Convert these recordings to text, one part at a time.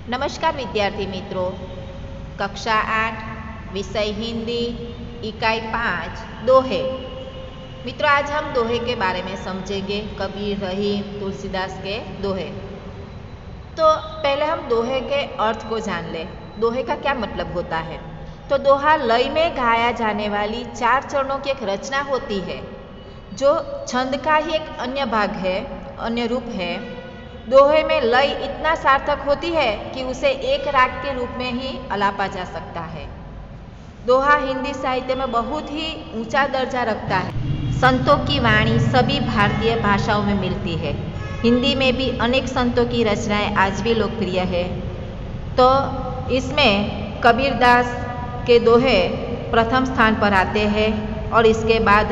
नमस्कार विद्यार्थी मित्रों, कक्षा 8 विषय हिंदी इकाई 5 दोहे। मित्रों, आज हम दोहे के बारे में समझेंगे, कबीर, रहीम, तुलसीदास के दोहे। तो पहले हम दोहे के अर्थ को जान लें। दोहे का क्या मतलब होता है? तो दोहा लय में गाया जाने वाली 4 चरणों की एक रचना होती है, जो छंद का ही एक अन्य भाग है, अन्य रूप है। दोहे में लय इतना सार्थक होती है कि उसे एक राग के रूप में ही अलापा जा सकता है। दोहा हिंदी साहित्य में बहुत ही ऊंचा दर्जा रखता है। संतों की वाणी सभी भारतीय भाषाओं में मिलती है। हिंदी में भी अनेक संतों की रचनाएं आज भी लोकप्रिय है। तो इसमें कबीरदास के दोहे प्रथम स्थान पर आते हैं और इसके बाद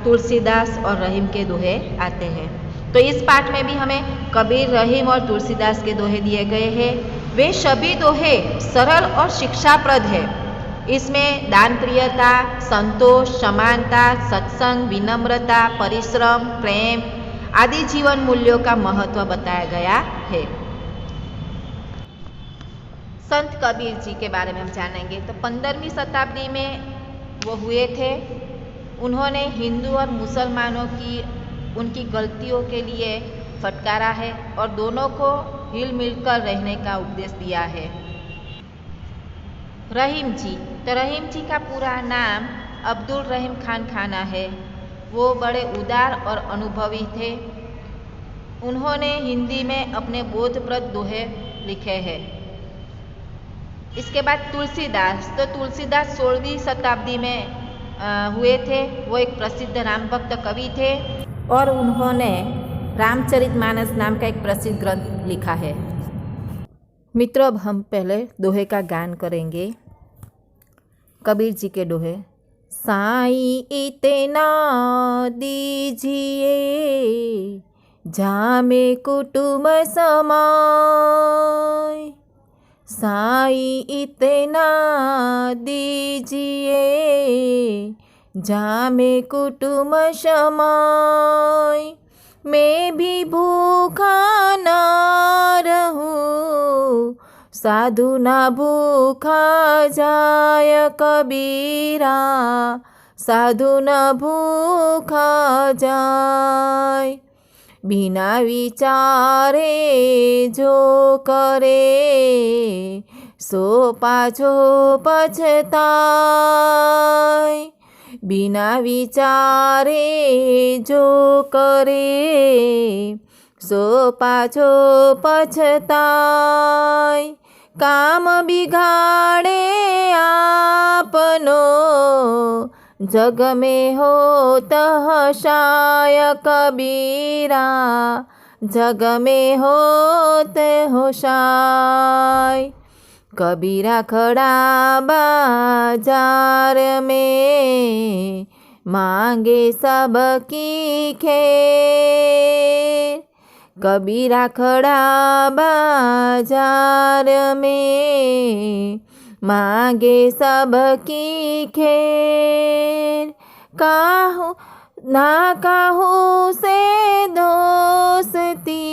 तुलसीदास और रहीम के दोहे आते हैं। तो इस पाठ में भी हमें कबीर, रहीम और तुलसीदास के दोहे दिए गए हैं। वे सभी दोहे सरल और शिक्षाप्रद है। इसमें दान प्रियता, संतोष, समानता, सत्संग, विनम्रता, परिश्रम, प्रेम आदि जीवन मूल्यों का महत्व बताया गया है। संत कबीर जी के बारे में हम जानेंगे। तो 15वीं शताब्दी में वो हुए थे। उन्होंने हिंदू और मुसलमानों की उनकी गलतियों के लिए फटकारा है और दोनों को हिल मिलकर रहने का उपदेश दिया है। रहीम जी, तो रहीम जी का पूरा नाम अब्दुल रहीम खान खाना है। वो बड़े उदार और अनुभवी थे। उन्होंने हिंदी में अपने बोधप्रद दोहे लिखे हैं। इसके बाद तुलसीदास, तो तुलसीदास 16वीं शताब्दी में हुए थे। वो एक प्रसिद्ध राम भक्त कवि थे और उन्होंने रामचरितमानस नाम का एक प्रसिद्ध ग्रंथ लिखा है। मित्रों, अब हम पहले दोहे का गान करेंगे। कबीर जी के दोहे। साईं इतना दीजिए जामे कुटुंब समाय, साईं इतना दीजिए जामे कुटुंब समाय, मैं भी भूखा ना रहूं, साधु ना भूखा जाय कबीरा, साधु ना भूखा जाय, बिना विचारे जो करे सो पाछो पछताय, बिना विचारे जो करे सो पाछो पछताय, काम बिगाड़े आपनो जग में होत हर्षाय कबीरा, जग में होत होशाय, कबीरा खड़ा बाजार में मांगे सबकी खेर, कबीरा खड़ा बाजार में मांगे सबकी खेर, काहू ना काहू से दोस्ती,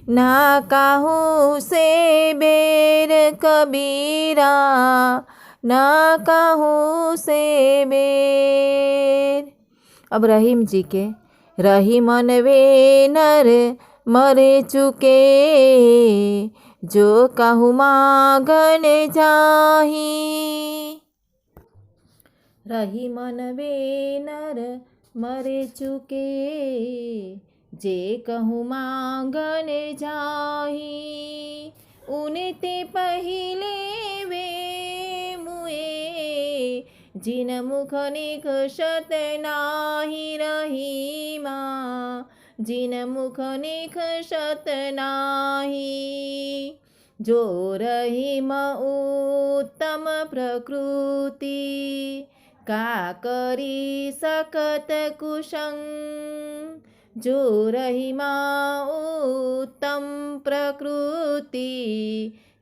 ना काहू से बेर कबीरा, ना काहू से बेर। अब रहीम जी के। रहीमन वे नर मरे चुके, जो कहूँ मांगन जाही, रहीमन वे नर मरे चुके, जे कहूँ मांगन जाही, उनते पहिले वे मुए, जिन मुख निखसत नाही रहीमा, जिन मुख निखसत नाही, जो रहीम उत्तम प्रकृति, का करी सकत कुशंग, जो रहीमा उत्तम प्रकृति,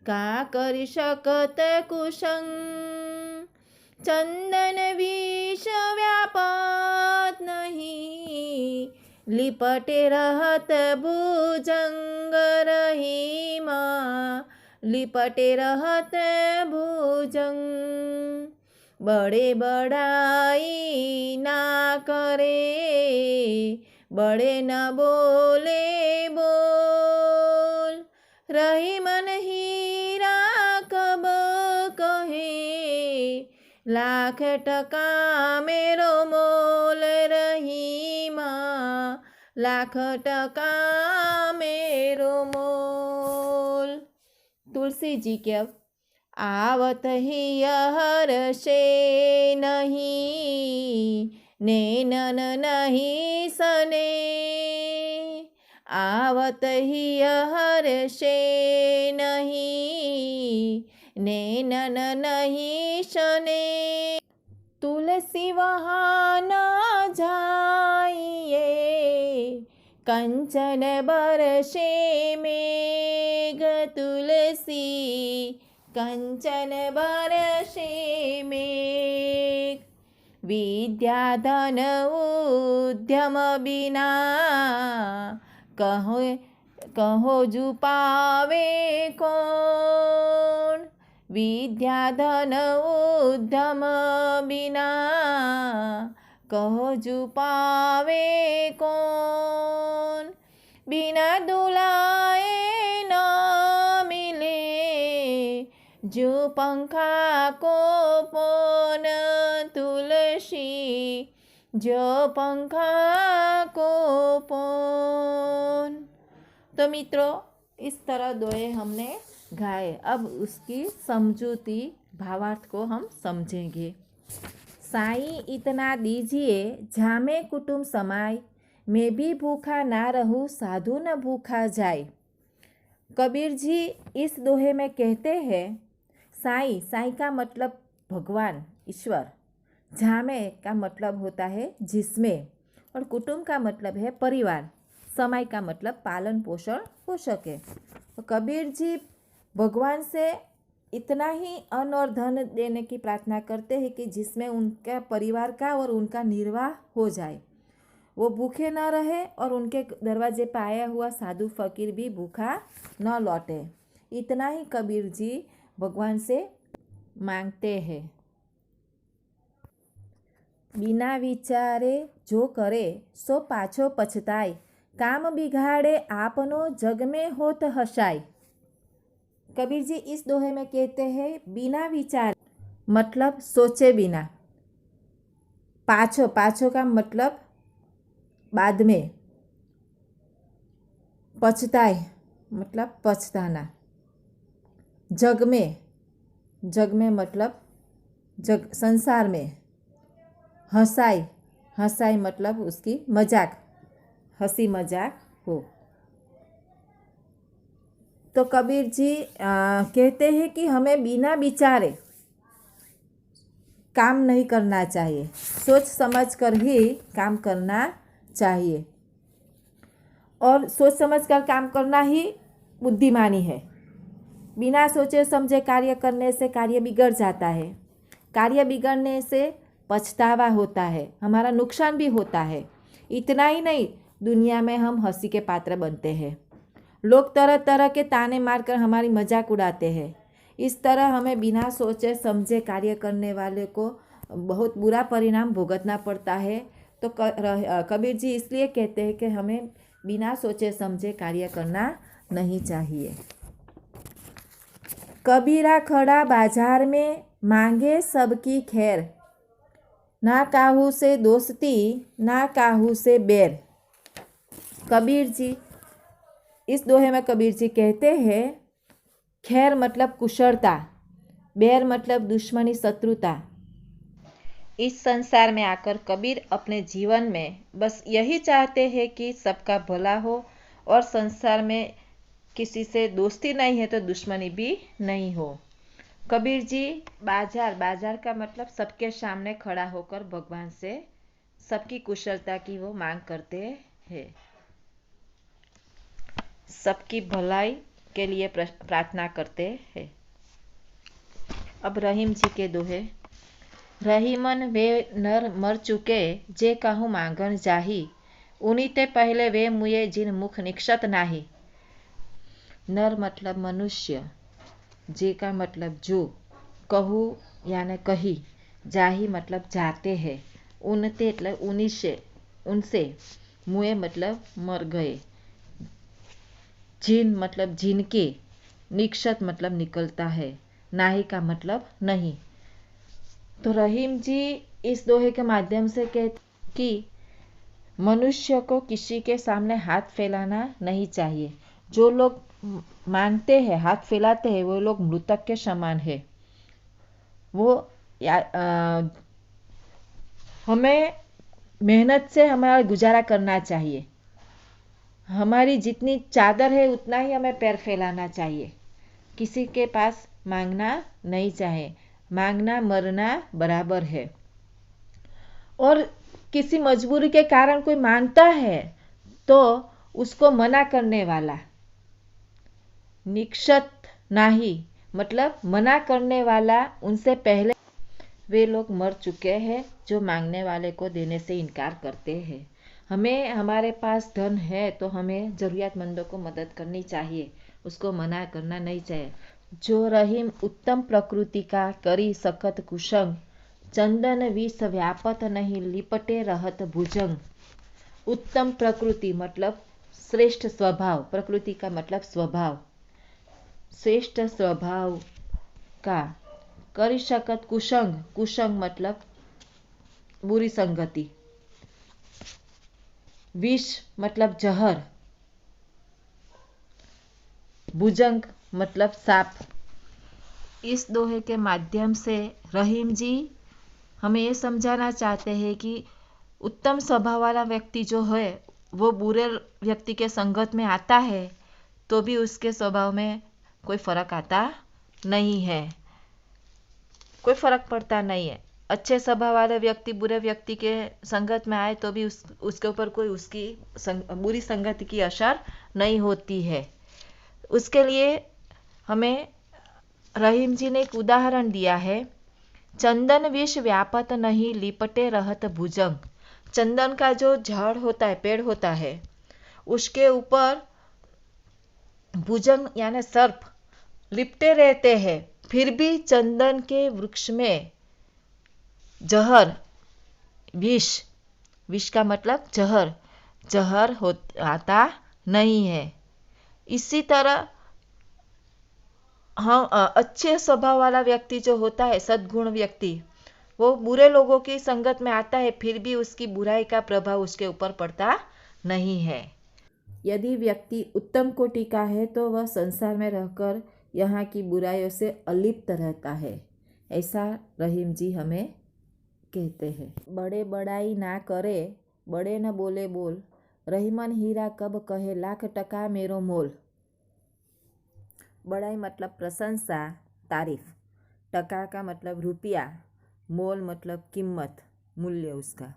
का करी सकत कुशंग, चंदन विष व्यापत नहीं, लिपटे रहत भुजंग रहीमा, लिपटे रहत भुजंग। बड़े बड़ाई ना करे, बड़े न बोले बोल। रही मन हीरा कब कहे, लाख टका मेरो मोल। रही माँ लाख टका मेरो मोल। तुलसी जी के अब आवत ही हर्षे नहीं, नैनन नहीं सने। आवत ही हर्षे नहीं, नैनन नहीं सने। तुलसी वहाँ न जाइए, कंचन बरसे मेघ। तुलसी कंचन बरसे मेघ। विद्या धन उद्यम बिना, कहो जु पावे कौन। विद्या धन उद्यम बिना, कहो जु पावे कौन। बिना दुलाए न मिले, जो पंखा को पौन। तुलसी जो पंखा को पौन। तो मित्रों, इस तरह दोहे हमने गाए। अब उसकी समझूती भावार्थ को हम समझेंगे। साईं इतना दीजिए जामे कुटुंब समाय, मैं भी भूखा ना रहूं साधु न भूखा जाए। कबीर जी इस दोहे में कहते हैं, साईं का मतलब भगवान ईश्वर, जामे का मतलब होता है जिसमें, और कुटुंब का मतलब है परिवार, समय का मतलब पालन पोषण हो सके। तो कबीर जी भगवान से इतना ही अन्न और धन देने की प्रार्थना करते हैं कि जिसमें उनका परिवार का और उनका निर्वाह हो जाए, वो भूखे न रहे और उनके दरवाजे पर आया हुआ साधु फकीर भी भूखा न लौटे। इतना ही कबीर जी भगवान से मांगते हैं। बिना विचारे जो करे सो पाछो पछताय, काम बिगाड़े आपनो जग में होत हसाय। कबीर जी इस दोहे में कहते हैं, बिना विचार मतलब सोचे बिना, पाछो का मतलब बाद में, पछताए मतलब पछताना, जग में मतलब जग संसार में, हंसाई मतलब उसकी मजाक, हंसी मजाक हो। तो कबीर जी कहते हैं कि हमें बिना विचारे काम नहीं करना चाहिए, सोच समझ कर ही काम करना चाहिए। और सोच समझ कर काम करना ही बुद्धिमानी है। बिना सोचे समझे कार्य करने से कार्य बिगड़ जाता है। कार्य बिगड़ने से पछतावा होता है, हमारा नुकसान भी होता है। इतना ही नहीं, दुनिया में हम हंसी के पात्र बनते हैं। लोग तरह तरह के ताने मारकर हमारी मजाक उड़ाते हैं। इस तरह हमें बिना सोचे समझे कार्य करने वाले को बहुत बुरा परिणाम भुगतना पड़ता है। तो कबीर जी इसलिए कहते हैं कि हमें बिना सोचे समझे कार्य करना नहीं चाहिए। कबीरा खड़ा बाजार में मांगे सबकी खैर, ना काहू से दोस्ती ना काहू से बैर। कबीर जी इस दोहे में कबीर जी कहते हैं, खैर मतलब कुशलता, बैर मतलब दुश्मनी शत्रुता। इस संसार में आकर कबीर अपने जीवन में बस यही चाहते हैं कि सबका भला हो और संसार में किसी से दोस्ती नहीं है तो दुश्मनी भी नहीं हो। कबीर जी बाजार का मतलब सबके सामने खड़ा होकर भगवान से सबकी कुशलता की वो मांग करते हैं, सबकी भलाई के लिए प्रार्थना करते हैं। अब रहीम जी के दोहे। रहीमन वे नर मर चुके जे कहूँ मांगन जाही, उनीते पहले वे मुए जिन मुख निक्षत नाही। नर मतलब मनुष्य जे का मतलब जो, कहू यानी कही, जाही मतलब जाते हैं, उनते એટલે उनसे, मुए मतलब मर गए, जिन मतलब जिनके, निक्षत मतलब निकलता है, नाही का मतलब नहीं। तो रहीम जी इस दोहे के माध्यम से कहते कि मनुष्य को किसी के सामने हाथ फैलाना नहीं चाहिए। जो लोग मानते हैं, हाथ फैलाते हैं, वो लोग मृतक के समान है। वो हमें मेहनत से हमारा गुजारा करना चाहिए। हमारी जितनी चादर है उतना ही हमें पैर फैलाना चाहिए। किसी के पास मांगना नहीं चाहिए। मांगना मरना बराबर है। और किसी मजबूरी के कारण कोई मांगता है तो उसको मना करने वाला, निक्षत नाही मतलब मना करने वाला, उनसे पहले वे लोग मर चुके हैं जो मांगने वाले को देने से इनकार करते हैं। हमें हमारे पास धन है तो हमें ज़रूरतमंदों को मदद करनी चाहिए, उसको मना करना नहीं चाहिए। जो रहीम उत्तम प्रकृति का करी सकत कुशंग, चंदन विष व्यापत नहीं लिपटे रहत भुजंग। उत्तम प्रकृति मतलब श्रेष्ठ स्वभाव, प्रकृति का मतलब स्वभाव, श्रेष्ठ स्वभाव का करी सकत कुशंग, कुशंग मतलब बुरी संगति, विष मतलब जहर, भुजंग मतलब सांप। इस दोहे के माध्यम से रहीम जी हमें ये समझाना चाहते हैं कि उत्तम स्वभाव वाला व्यक्ति जो है वो बुरे व्यक्ति के संगत में आता है तो भी उसके स्वभाव में कोई फर्क आता नहीं है, कोई फर्क पड़ता नहीं है। अच्छे स्वभाव वाले व्यक्ति बुरे व्यक्ति के संगत में आए तो भी उसके ऊपर कोई उसकी बुरी संगति की असर नहीं होती है। उसके लिए हमें रहीम जी ने एक उदाहरण दिया है, चंदन विष व्यापत नहीं लिपटे रहत भुजंग। चंदन का जो झाड़ होता है, पेड़ होता है, उसके ऊपर भुजंग यानी सर्प लिपटे रहते हैं, फिर भी चंदन के वृक्ष में जहर, विष, विष का मतलब जहर, जहर आता नहीं है। इसी तरह हाँ, अच्छे स्वभाव वाला व्यक्ति जो होता है, सद्गुण व्यक्ति, वो बुरे लोगों की संगत में आता है फिर भी उसकी बुराई का प्रभाव उसके ऊपर पड़ता नहीं है। यदि व्यक्ति उत्तम कोटि का है तो वह संसार में रहकर यहाँ की बुराइयों से अलिप्त रहता है, ऐसा रहीम जी हमें कहते हैं। बड़े बड़ाई ना करे, बड़े न बोले बोल, रहीमन हीरा कब कहे लाख टका मेरो मोल। बड़ाई मतलब प्रशंसा, तारीफ, टका का मतलब रुपया, मोल मतलब कीमत, मूल्य उसका।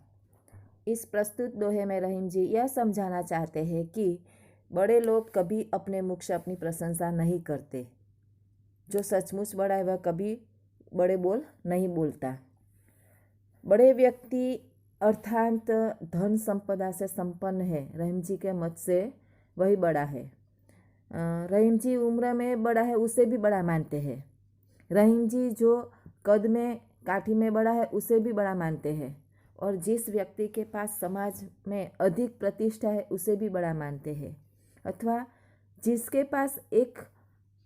इस प्रस्तुत दोहे में रहीम जी यह समझाना चाहते हैं कि बड़े लोग कभी अपने मुख से अपनी प्रशंसा नहीं करते। जो सचमुच बड़ा है वह कभी बड़े बोल नहीं बोलता। बड़े व्यक्ति अर्थात धन संपदा से संपन्न है, रहीम जी के मत से वही बड़ा है। रहीम जी उम्र में बड़ा है उसे भी बड़ा मानते हैं। रहीम जी जो कद में काठी में बड़ा है उसे भी बड़ा मानते हैं, और जिस व्यक्ति के पास समाज में अधिक प्रतिष्ठा है उसे भी बड़ा मानते हैं, अथवा जिसके पास एक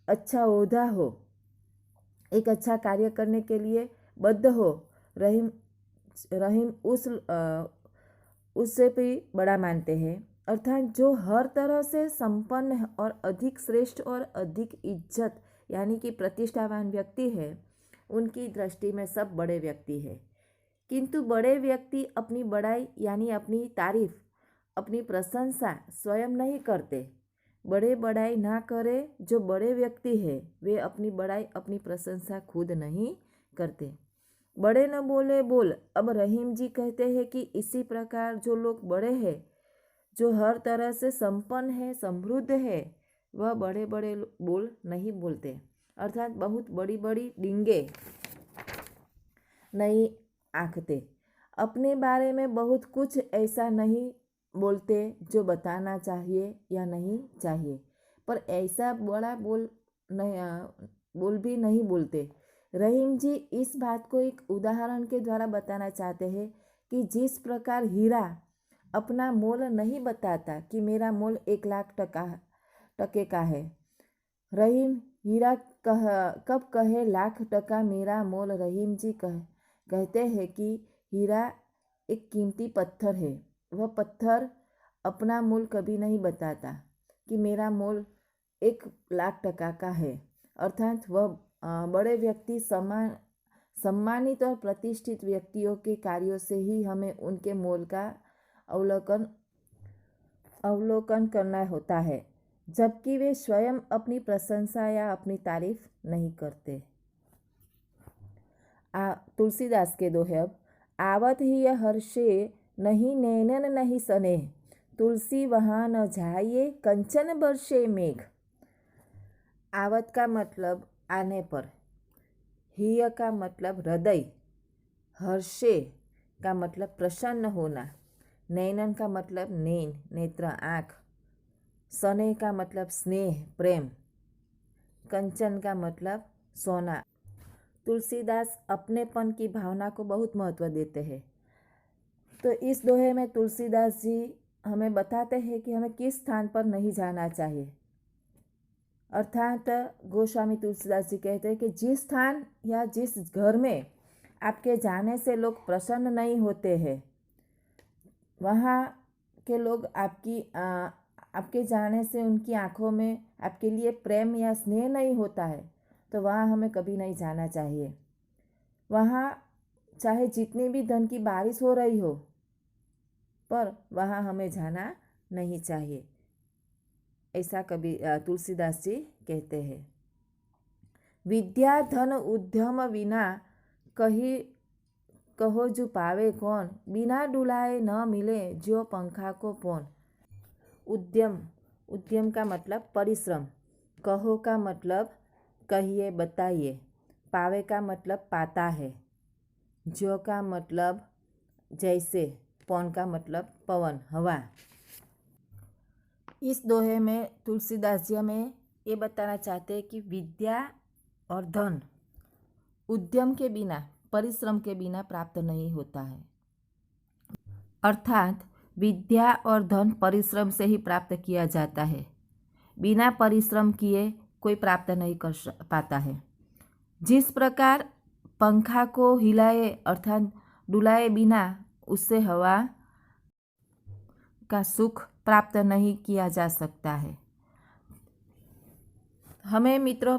अच्छा ओहदा हो, एक अच्छा कार्य करने के लिए बद्ध हो, रहीम उससे भी बड़ा मानते हैं। अर्थात जो हर तरह से संपन्न और अधिक श्रेष्ठ और अधिक इज्जत यानी कि प्रतिष्ठावान व्यक्ति है, उनकी दृष्टि में सब बड़े व्यक्ति है। किंतु बड़े व्यक्ति अपनी बड़ाई यानी अपनी तारीफ, अपनी प्रशंसा स्वयं नहीं करते। बड़े बड़ाई ना करे जो बड़े व्यक्ति है वे अपनी बड़ाई अपनी प्रशंसा खुद नहीं करते। बड़े न बोले बोल। अब रहीम जी कहते हैं कि इसी प्रकार जो लोग बड़े हैं, जो हर तरह से संपन्न है, समृद्ध है, वह बड़े बड़े बोल नहीं बोलते, अर्थात बहुत बड़ी बड़ी डींगे नहीं आंकते। अपने बारे में बहुत कुछ ऐसा नहीं बोलते जो बताना चाहिए या नहीं चाहिए, पर ऐसा बड़ा बोल बोल भी नहीं बोलते। रहीम जी इस बात को एक उदाहरण के द्वारा बताना चाहते हैं कि जिस प्रकार हीरा अपना मोल नहीं बताता कि मेरा मोल 1,00,000 टके का है, रहीम हीरा कब कहे 1,00,000 टका मेरा मोल। रहीम जी कहते हैं कि हीरा एक कीमती पत्थर है। वह पत्थर अपना मोल कभी नहीं बताता कि मेरा मोल 1,00,000 टका का है। अर्थात वह बड़े व्यक्ति सम्मानित और प्रतिष्ठित व्यक्तियों के कार्यों से ही हमें उनके मोल का अवलोकन करना होता है, जबकि वे स्वयं अपनी प्रशंसा या अपनी तारीफ नहीं करते। तुलसीदास के दोहे अब। आवत ही यह हर्षे नहीं नैनन नहीं स्नेह, तुलसी वहाँ न जाइए कंचन बरसे मेघ। आवत का मतलब आने पर, हिय का मतलब हृदय, हर्षे का मतलब प्रसन्न होना, नैनन का मतलब नैन नेत्र आँख, स्नेह का मतलब स्नेह प्रेम, कंचन का मतलब सोना। तुलसीदास अपनेपन की भावना को बहुत महत्व देते हैं। तो इस दोहे में तुलसीदास जी हमें बताते हैं कि हमें किस स्थान पर नहीं जाना चाहिए। अर्थात गोस्वामी तुलसीदास जी कहते हैं कि जिस स्थान या जिस घर में आपके जाने से लोग प्रसन्न नहीं होते हैं, वहाँ के लोग आपके जाने से उनकी आँखों में आपके लिए प्रेम या स्नेह नहीं होता है, तो वहाँ हमें कभी नहीं जाना चाहिए। वहाँ चाहे जितनी भी धन की बारिश हो रही हो, पर वहाँ हमें जाना नहीं चाहिए, ऐसा कभी तुलसीदास जी कहते हैं। विद्या धन उद्यम विना कहो जो पावे कौन, बिना डुलाए न मिले जो पंखा को पौन। उद्यम का मतलब परिश्रम, कहो का मतलब कहिए बताइए, पावे का मतलब पाता है, जो का मतलब जैसे, पौन का मतलब पवन हवा। इस दोहे में तुलसीदास जी हमें ये बताना चाहते हैं कि विद्या और धन उद्यम के बिना, परिश्रम के बिना प्राप्त नहीं होता है। अर्थात विद्या और धन परिश्रम से ही प्राप्त किया जाता है, बिना परिश्रम किए कोई प्राप्त नहीं कर पाता है। जिस प्रकार पंखा को हिलाए अर्थात डुलाए बिना उससे हवा का सुख प्राप्त नहीं किया जा सकता है। हमें मित्रों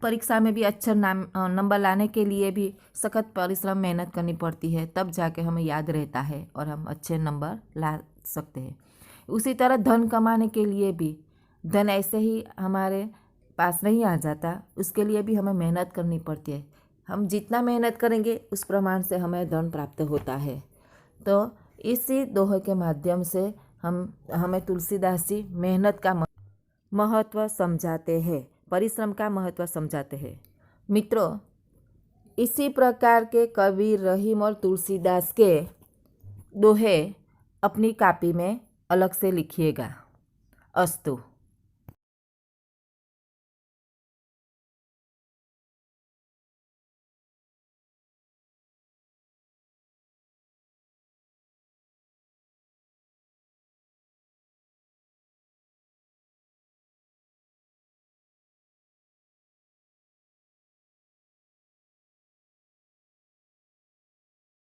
परीक्षा में भी अच्छे नंबर लाने के लिए भी सख्त परिश्रम मेहनत करनी पड़ती है, तब जाके हमें याद रहता है और हम अच्छे नंबर ला सकते हैं। उसी तरह धन कमाने के लिए भी, धन ऐसे ही हमारे पास नहीं आ जाता, उसके लिए भी हमें मेहनत करनी पड़ती है। हम जितना मेहनत करेंगे उस प्रमाण से हमें धन प्राप्त होता है। तो इसी दोहे के माध्यम से हमें तुलसीदास जी मेहनत का महत्व समझाते हैं, परिश्रम का महत्व समझाते हैं। मित्रों, इसी प्रकार के कबीर, रहीम और तुलसीदास के दोहे अपनी कॉपी में अलग से लिखिएगा। अस्तु।